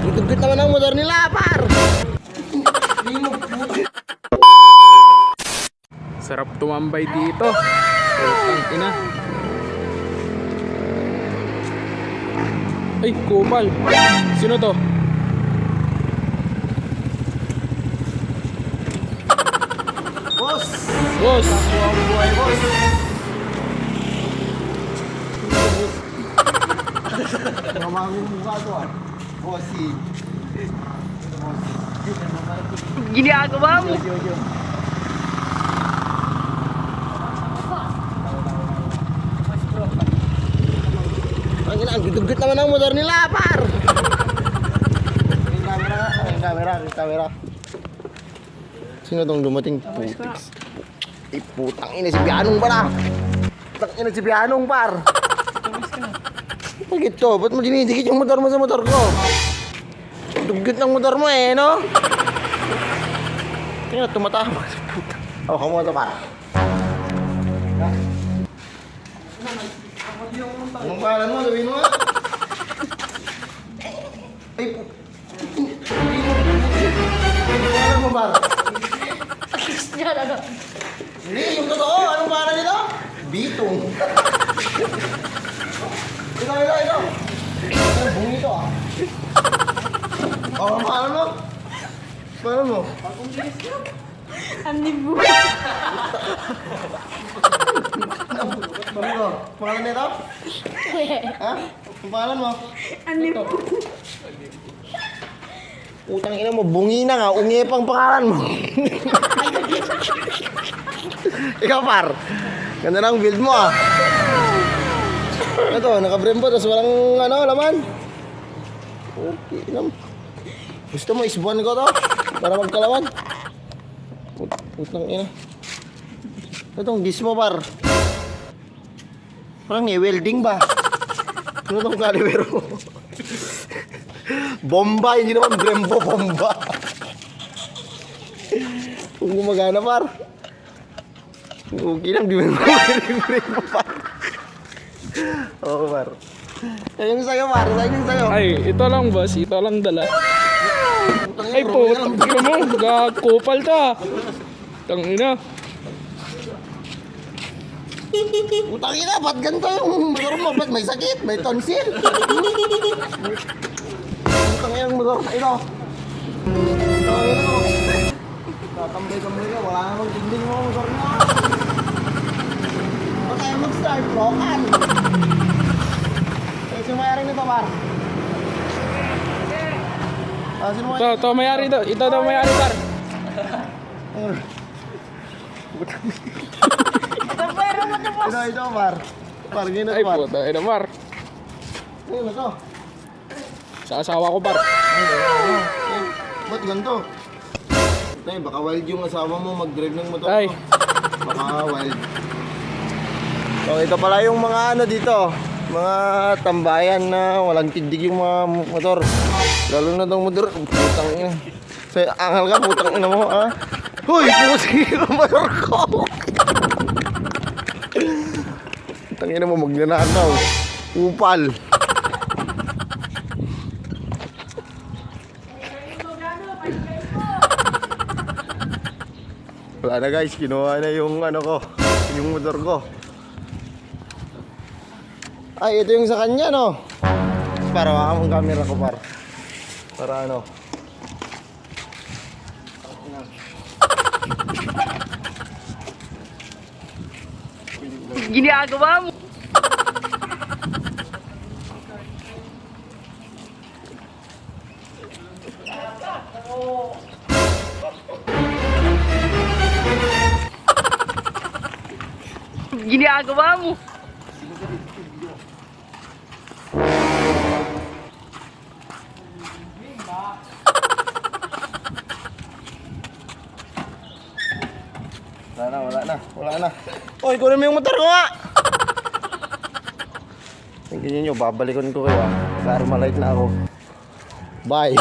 Git-git naman ang motor nila, par. Sarap tumambay dito. Putang ina. Ay, kupal. Sino to? Boss! Boss! Buang buhay, boss! Namangong mukha to, ah. Bossy. Ginagawa mo. Yo. Ang git-git naman ang motor nila, par. Camera. Sino tong dumating? Putix. Putang ina si Pianong pala. Putang ina si Pianong, par. Bakit to? Ba't mo dinidikit yung motor mo sa motor ko? Duggit ng motor mo eh, no? Tingnan, tumatama. Oh, kamu ito, par. Anong pangalan mo? Sabihin mo nga. Ay, anong pangalan mo, par? Hindi, yung totoo. Anong pangalan nito? Bitong. Ito. Ay, bungi ito, ah. Oh, anong pangalan mo? Pangalan mo? Anibu. Pangalan nito? Ha? Ang pangalan mo? Anibu. Utang ina mo, bungi na nga, ungi pang pangalan mo. Ikaw, par. Ganda na ang build mo, ah. Ito, naka-brembo, tapos walang laman. Okay lang. Gusto mo, isbuan ko to? Para magkalawan. Utang ina. Itong gizmo, par. Parang welding ba? Ano itong kalibero? Bomba, hindi naman Brembo, bomba. Kung gumagana, par. Okay lang, di mo Brembo, par. Oo, par. Ayun sa'yo, par. Ayun sa'yo. Ay, ito lang boss. Ito lang dala. Ay, putang ina mo. Gagkupal ta. Tang ina. Utang ina, ba't ganito yung motor mo? Ba't may sakit? May tonsil? Utang ina yung motor. Ito. Utang ina mo. Tatambay-tambay ka. Wala namang tinding mo motor mo. Ba't tayo mag-start? Brokan. Eh, sino mayari nito, par? Sino mayari? Ito mayari to. Ito daw mayari, par. Ito, par. Par, gino, Ay, par. puta. Ina, par. Ano to? Sa asawa ko, par. Ba't ganito? Tay, baka wild yung asawa mo mag-drive ng motor Ay. mo. Baka wild. So, ito pala yung mga dito. Mga tambayan na walang tindig yung mga motor. Lalo na itong motor. Putang ina. Say, angal ka, putang ina mo, ha? Hoy, pusi yung motor ko. Putang ina mo, magnanakaw. Upal. Wala na guys, kinuha na yung ko, yung motor ko. Ay, ito yung sa kanya, no? Para ang camera ko, par. Para ano. Ginagawa mo. Ginagawa mo. Wala na. Oy, kunin mo yung motor ko nga! Tingnan nyo, babalikan ko kayo, ah. Para malight na ako. Bye!